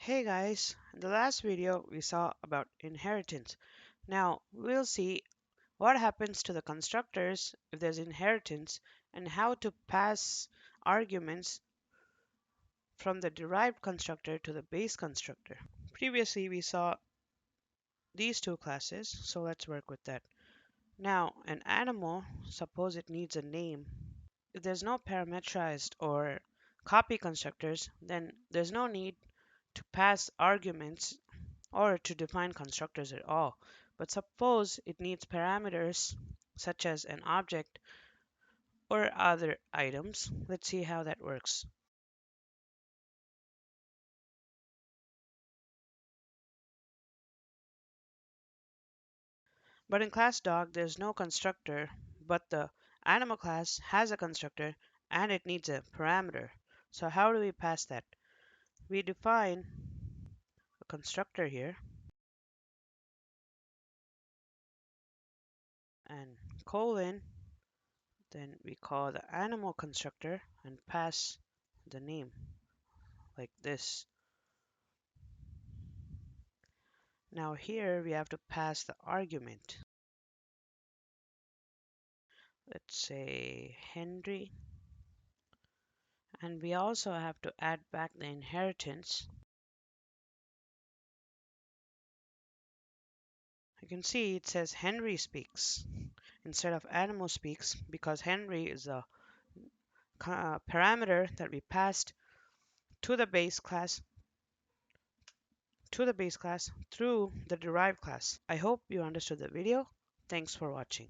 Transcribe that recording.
Hey guys, in the last video we saw about inheritance. Now we'll see what happens to the constructors if there's inheritance and how to pass arguments from the derived constructor to the base constructor. Previously we saw these two classes, so let's work with that. Now an animal, suppose it needs a name. If there's no parameterized or copy constructors, then there's no need to pass arguments or to define constructors at all. But suppose it needs parameters such as an object or other items. Let's see how that works. But in class dog, there's no constructor, but the animal class has a constructor and it needs a parameter. So how do we pass that? We define a constructor here and colon, then we call the animal constructor and pass the name like this. Now here we have to pass the argument. Let's say Henry. And we also have to add back the inheritance. You can see it says Henry speaks instead of animal speaks because Henry is a parameter that we passed to the base class through the derived class. I hope you understood the video. Thanks for watching.